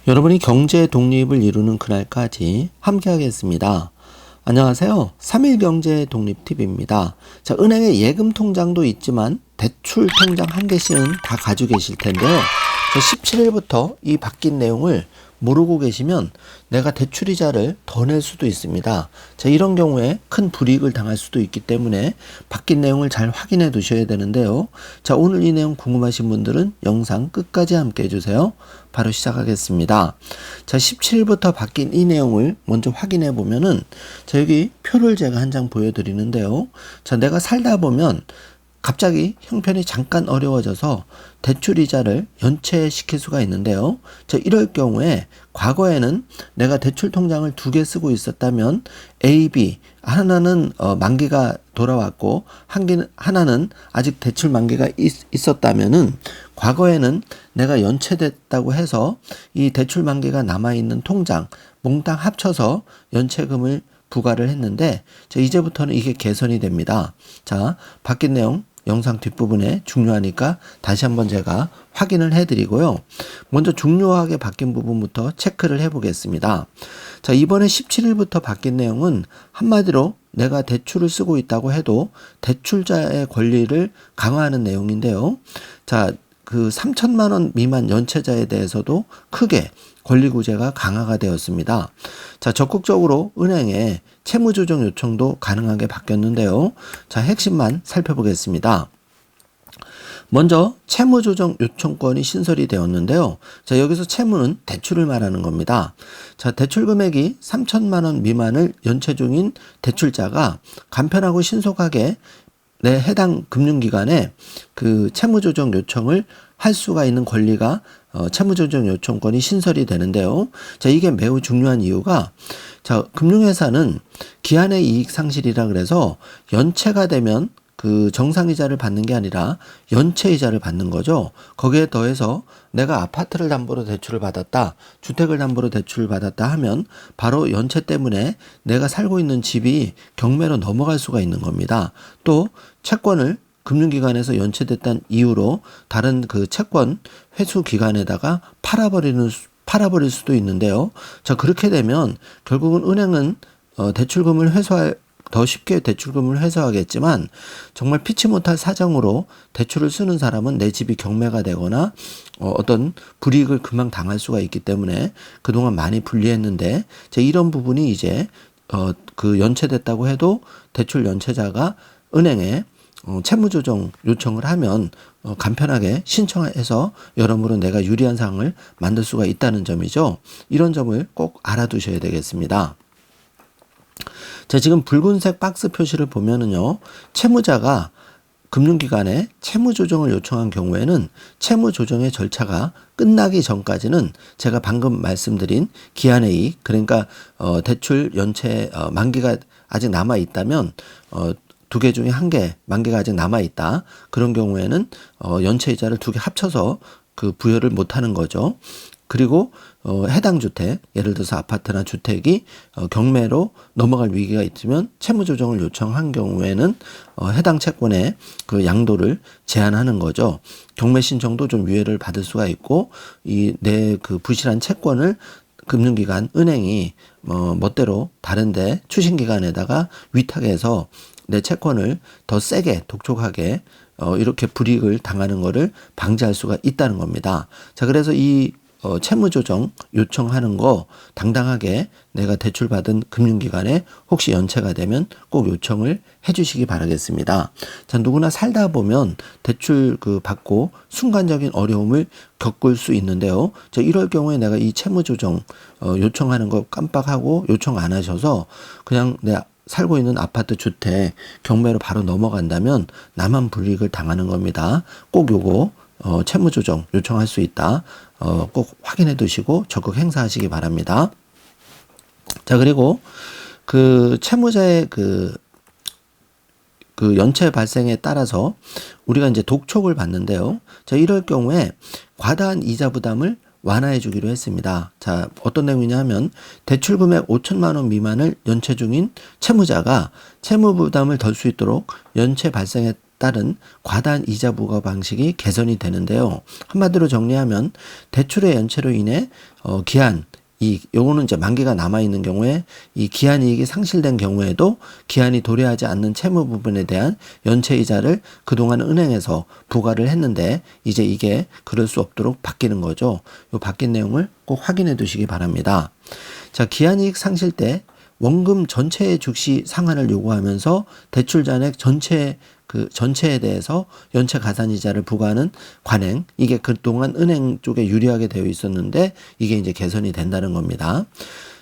여러분이 경제 독립을 이루는 그날까지 함께 하겠습니다. 안녕하세요. 3일 경제 독립 팁입니다. 자, 은행에 예금 통장도 있지만 대출 통장 한 개씩은 다 가지고 계실 텐데요. 17일부터 이 바뀐 내용을 모르고 계시면 내가 대출이자를 더 낼 수도 있습니다. 자, 이런 경우에 큰 불이익을 당할 수도 있기 때문에 바뀐 내용을 잘 확인해 두셔야 되는데요. 자, 오늘 이 내용 궁금하신 분들은 영상 끝까지 함께 해주세요. 바로 시작하겠습니다. 자, 17일부터 바뀐 이 내용을 먼저 확인해 보면은, 자, 여기 표를 제가 한 장 보여드리는데요. 자, 내가 살다 보면 갑자기 형편이 잠깐 어려워져서 대출이자를 연체시킬 수가 있는데요. 자, 이럴 경우에 과거에는 내가 대출 통장을 2개 쓰고 있었다면 A, B 하나는 만기가 돌아왔고 하나는 아직 대출 만기가 있었다면은 과거에는 내가 연체됐다고 해서 이 대출 만기가 남아있는 통장 몽땅 합쳐서 연체금을 부과를 했는데, 자, 이제부터는 이게 개선이 됩니다. 자, 바뀐 내용 영상 뒷부분에 중요하니까 다시 한번 제가 확인을 해드리고요. 먼저 중요하게 바뀐 부분부터 체크를 해보겠습니다. 자, 이번에 17일부터 바뀐 내용은 한마디로 내가 대출을 쓰고 있다고 해도 대출자의 권리를 강화하는 내용인데요. 자, 그 3천만 원 미만 연체자에 대해서도 크게 권리구제가 강화가 되었습니다. 자, 적극적으로 은행에 채무조정 요청도 가능하게 바뀌었는데요. 자, 핵심만 살펴보겠습니다. 먼저 채무조정 요청권이 신설이 되었는데요. 자, 여기서 채무는 대출을 말하는 겁니다. 자, 대출 금액이 3천만 원 미만을 연체 중인 대출자가 간편하고 신속하게 내 해당 금융기관에 그 채무조정 요청을 할 수가 있는 권리가 채무조정 요청권이 신설이 되는데요. 자, 이게 매우 중요한 이유가, 자, 금융회사는 기한의 이익 상실이라 그래서 연체가 되면 그 정상이자를 받는 게 아니라 연체이자를 받는 거죠. 거기에 더해서 내가 아파트를 담보로 대출을 받았다, 주택을 담보로 대출을 받았다 하면 바로 연체 때문에 내가 살고 있는 집이 경매로 넘어갈 수가 있는 겁니다. 또 채권을 금융기관에서 연체됐다는 이유로 다른 그 채권 회수 기관에다가 팔아버릴 수도 있는데요. 자, 그렇게 되면 결국은 은행은 더 쉽게 대출금을 회수하겠지만 정말 피치 못할 사정으로 대출을 쓰는 사람은 내 집이 경매가 되거나 어떤 불이익을 금방 당할 수가 있기 때문에 그동안 많이 불리했는데, 이런 부분이 이제 그 연체됐다고 해도 대출 연체자가 은행에 채무조정 요청을 하면 간편하게 신청해서 여러모로 내가 유리한 상황을 만들 수가 있다는 점이죠. 이런 점을 꼭 알아두셔야 되겠습니다. 자, 지금 붉은색 박스 표시를 보면은요, 채무자가 금융기관에 채무조정을 요청한 경우에는 채무조정의 절차가 끝나기 전까지는 제가 방금 말씀드린 기한의 이익, 그러니까 대출 연체 만기가 아직 남아 있다면 2개 중에 1개 만기가 아직 남아 있다. 그런 경우에는 연체이자를 2개 합쳐서 그 부여를 못 하는 거죠. 그리고 해당 주택, 예를 들어서 아파트나 주택이 경매로 넘어갈 위기가 있으면 채무조정을 요청한 경우에는 해당 채권의 그 양도를 제한하는 거죠. 경매 신청도 좀 유예를 받을 수가 있고, 내 그 부실한 채권을 금융기관, 은행이 멋대로 다른데 추신기관에다가 위탁해서 내 채권을 더 세게 독촉하게 이렇게 불이익을 당하는 것을 방지할 수가 있다는 겁니다. 자, 그래서 이 채무조정 요청하는 거 당당하게 내가 대출받은 금융기관에 혹시 연체가 되면 꼭 요청을 해주시기 바라겠습니다. 자, 누구나 살다 보면 대출 받고 순간적인 어려움을 겪을 수 있는데요. 자, 이럴 경우에 내가 이 채무조정 요청하는 거 깜빡하고 요청 안 하셔서 그냥 내 살고 있는 아파트 주택 경매로 바로 넘어간다면 나만 불이익을 당하는 겁니다. 꼭 요거 채무조정 요청할 수 있다. 꼭 확인해 두시고 적극 행사하시기 바랍니다. 자, 그리고 그 채무자의 그 연체 발생에 따라서 우리가 이제 독촉을 받는데요. 자, 이럴 경우에 과다한 이자 부담을 완화해 주기로 했습니다. 자, 어떤 내용이냐 하면 대출 금액 5천만 원 미만을 연체 중인 채무자가 채무 부담을 덜 수 있도록 연체 발생에 따른 과다한 이자 부과 방식이 개선이 되는데요. 한마디로 정리하면 대출의 연체로 인해 기한 이익, 요거는 이제 만기가 남아있는 경우에 이 기한 이익이 상실된 경우에도 기한이 도래하지 않는 채무 부분에 대한 연체 이자를 그동안 은행에서 부과를 했는데 이제 이게 그럴 수 없도록 바뀌는 거죠. 요 바뀐 내용을 꼭 확인해 두시기 바랍니다. 자, 기한 이익 상실 때 원금 전체의 즉시 상환을 요구하면서 대출 잔액 전체에 대해서 연체 가산이자를 부과하는 관행, 이게 그동안 은행 쪽에 유리하게 되어 있었는데 이게 이제 개선이 된다는 겁니다.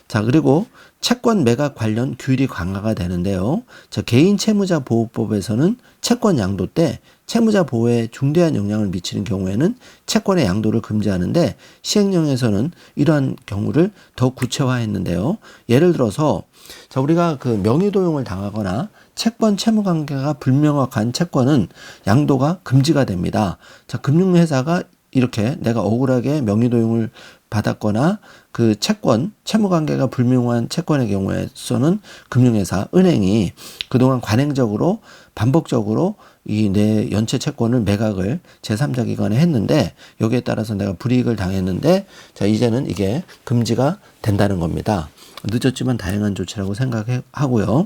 자, 그리고 채권 매각 관련 규율이 강화가 되는데요. 자, 개인 채무자 보호법에서는 채권 양도 때 채무자 보호에 중대한 영향을 미치는 경우에는 채권의 양도를 금지하는데 시행령에서는 이러한 경우를 더 구체화했는데요. 예를 들어서 자, 우리가 그 명의도용을 당하거나 채권 채무 관계가 불명확한 채권은 양도가 금지가 됩니다. 자, 금융회사가 이렇게 내가 억울하게 명의도용을 받았거나 그 채권, 채무 관계가 불명확한 채권의 경우에서는 금융회사, 은행이 그동안 관행적으로 반복적으로 이 내 연체 채권을 매각을 제3자 기관에 했는데 여기에 따라서 내가 불이익을 당했는데 자, 이제는 이게 금지가 된다는 겁니다. 늦었지만 다행한 조치라고 생각하고요.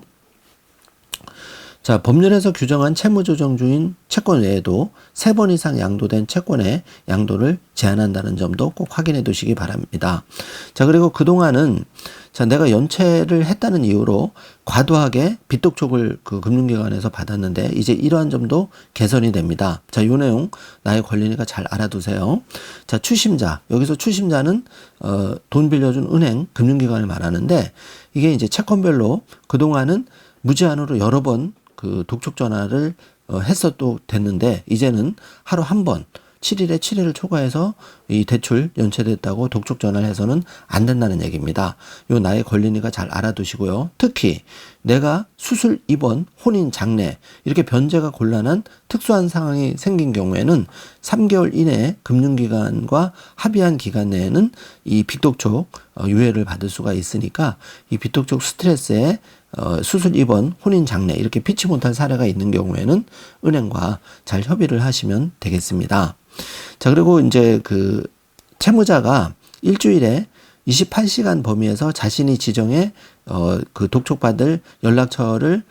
자, 법률에서 규정한 채무 조정 중인 채권 외에도 3번 이상 양도된 채권의 양도를 제한한다는 점도 꼭 확인해 두시기 바랍니다. 자, 그리고 그동안은 자, 내가 연체를 했다는 이유로 과도하게 빚독촉을 그 금융기관에서 받았는데 이제 이러한 점도 개선이 됩니다. 자, 이 내용 나의 권리니까 잘 알아두세요. 자, 추심자. 여기서 추심자는 돈 빌려준 은행, 금융기관을 말하는데 이게 이제 채권별로 그동안은 무제한으로 여러 번 그 독촉 전화를 했어도 됐는데 이제는 하루 한 번 7일에 7일을 초과해서 이 대출 연체됐다고 독촉 전화를 해서는 안 된다는 얘기입니다. 요 나의 권리니까 잘 알아두시고요. 특히 내가 수술, 입원, 혼인, 장례 이렇게 변제가 곤란한 특수한 상황이 생긴 경우에는 3개월 이내에 금융기관과 합의한 기간 내에는 이 빚독촉 유예를 받을 수가 있으니까 이 빚독촉 스트레스에 수술, 입원, 혼인, 장례 이렇게 피치 못할 사례가 있는 경우에는 은행과 잘 협의를 하시면 되겠습니다. 자, 그리고 이제 그 채무자가 일주일에 28시간 범위에서 자신이 지정해 그 독촉받을 연락처를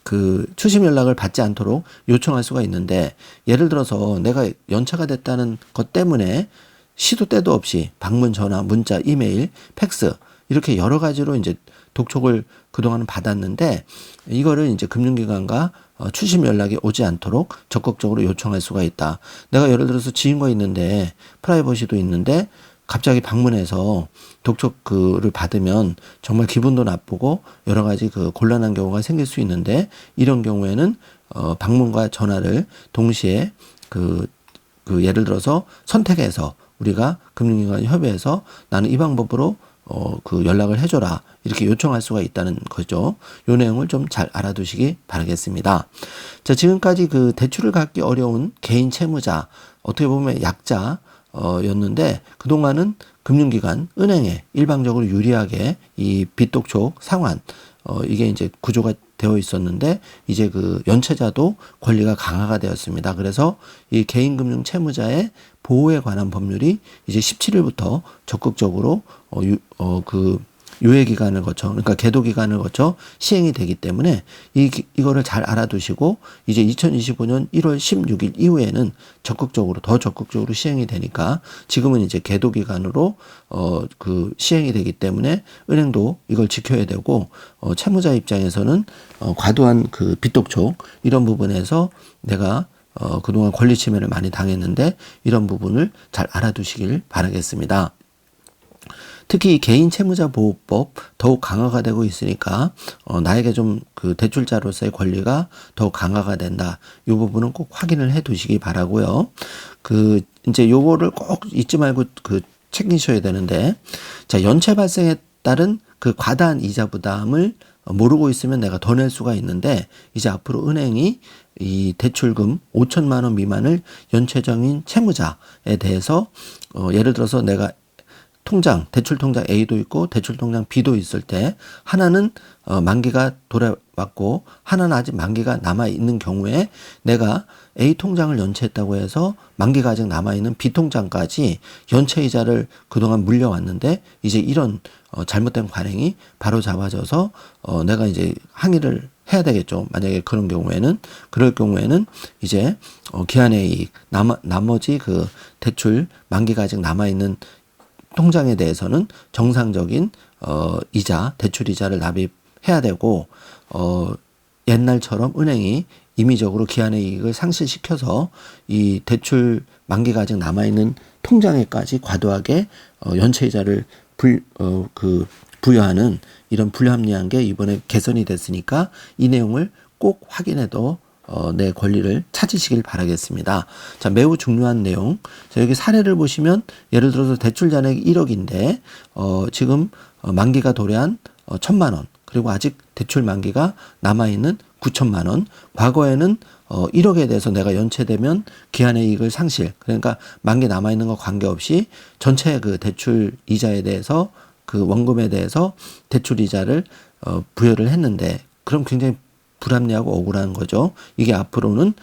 그 추심 연락을 받지 않도록 요청할 수가 있는데 예를 들어서 내가 연체가 됐다는 것 때문에 시도 때도 없이 방문, 전화, 문자, 이메일, 팩스 이렇게 여러 가지로 이제 독촉을 그동안은 받았는데 이거를 이제 금융기관과 추심 연락이 오지 않도록 적극적으로 요청할 수가 있다. 내가 예를 들어서 지인과 있는데 프라이버시도 있는데 갑자기 방문해서 독촉을 받으면 정말 기분도 나쁘고 여러 가지 그 곤란한 경우가 생길 수 있는데 이런 경우에는 방문과 전화를 동시에 그 예를 들어서 선택해서 우리가 금융기관 협의해서 나는 이 방법으로 그 연락을 해줘라 이렇게 요청할 수가 있다는 거죠. 요 내용을 좀 잘 알아두시기 바라겠습니다. 자, 지금까지 그 대출을 갚기 어려운 개인 채무자 어떻게 보면 약자였는데 그동안은 금융기관, 은행에 일방적으로 유리하게 이 빚독촉 상환 이게 이제 구조가 되어 있었는데 이제 그 연체자도 권리가 강화가 되었습니다. 그래서 이 개인금융 채무자의 보호에 관한 법률이 이제 17일부터 적극적으로 그 유예 기간을 거쳐 그러니까 계도 기간을 거쳐 시행이 되기 때문에 이거를 잘 알아두시고 이제 2025년 1월 16일 이후에는 더 적극적으로 시행이 되니까 지금은 이제 계도 기간으로 그 시행이 되기 때문에 은행도 이걸 지켜야 되고 채무자 입장에서는 과도한 그 빚독촉 이런 부분에서 내가 그동안 권리 침해를 많이 당했는데 이런 부분을 잘 알아두시길 바라겠습니다. 특히 개인 채무자 보호법 더욱 강화가 되고 있으니까 나에게 좀 그 대출자로서의 권리가 더욱 강화가 된다. 이 부분은 꼭 확인을 해 두시기 바라고요. 그 이제 요거를 꼭 잊지 말고 그 챙기셔야 되는데 자, 연체 발생에 따른 그 과다한 이자 부담을 모르고 있으면 내가 더 낼 수가 있는데 이제 앞으로 은행이 이 대출금 5천만 원 미만을 연체적인 채무자에 대해서 예를 들어서 내가 통장, 대출 통장 A도 있고 대출 통장 B도 있을 때 하나는 만기가 돌아왔고 하나는 아직 만기가 남아 있는 경우에 내가 A 통장을 연체했다고 해서 만기가 아직 남아 있는 B 통장까지 연체 이자를 그동안 물려왔는데 이제 이런 잘못된 관행이 바로 잡아져서 내가 이제 항의를 해야 되겠죠. 만약에 그런 경우에는, 그럴 경우에는 이제 기한의 이익, 나머지 그 대출 만기가 아직 남아 있는 통장에 대해서는 정상적인 이자, 대출 이자를 납입해야 되고 옛날처럼 은행이 임의적으로 기한의 이익을 상실시켜서 이 대출 만기가 아직 남아 있는 통장에까지 과도하게 연체 이자를 부여하는 이런 불합리한 게 이번에 개선이 됐으니까 이 내용을 꼭 확인해도 내 권리를 찾으시길 바라겠습니다. 자, 매우 중요한 내용. 자, 여기 사례를 보시면 예를 들어서 대출 잔액이 1억인데 지금 만기가 도래한 1,000만 원, 그리고 아직 대출 만기가 남아있는 9천만 원. 과거에는 1억에 대해서 내가 연체되면 기한의 이익을 상실, 그러니까 만기 남아있는 거 관계없이 전체 그 대출 이자에 대해서 그 원금에 대해서 대출 이자를 부여를 했는데 그럼 굉장히 불합리하고 억울한 거죠. 이게 앞으로는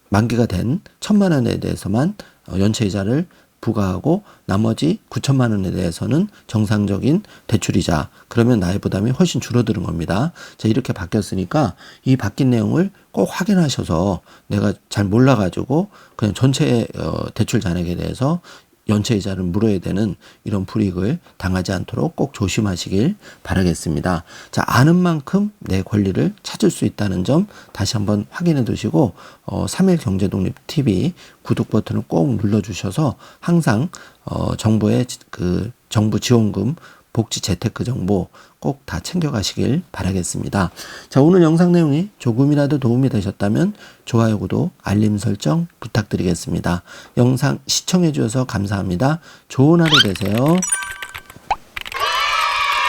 만기가 된 1,000만 원에 대해서만 연체 이자를 부과하고 나머지 9천만 원에 대해서는 정상적인 대출이자, 그러면 나의 부담이 훨씬 줄어드는 겁니다. 자, 이렇게 바뀌었으니까 이 바뀐 내용을 꼭 확인하셔서 내가 잘 몰라가지고 그냥 전체 대출 잔액에 대해서 연체 이자를 물어야 되는 이런 불이익을 당하지 않도록 꼭 조심하시길 바라겠습니다. 자, 아는 만큼 내 권리를 찾을 수 있다는 점 다시 한번 확인해 두시고 3일 경제독립TV 구독 버튼을 꼭 눌러주셔서 항상 정부의 그 정부 지원금 복지 재테크 정보 꼭 다 챙겨가시길 바라겠습니다. 자, 오늘 영상 내용이 조금이라도 도움이 되셨다면 좋아요, 구독, 알림 설정 부탁드리겠습니다. 영상 시청해 주셔서 감사합니다. 좋은 하루 되세요.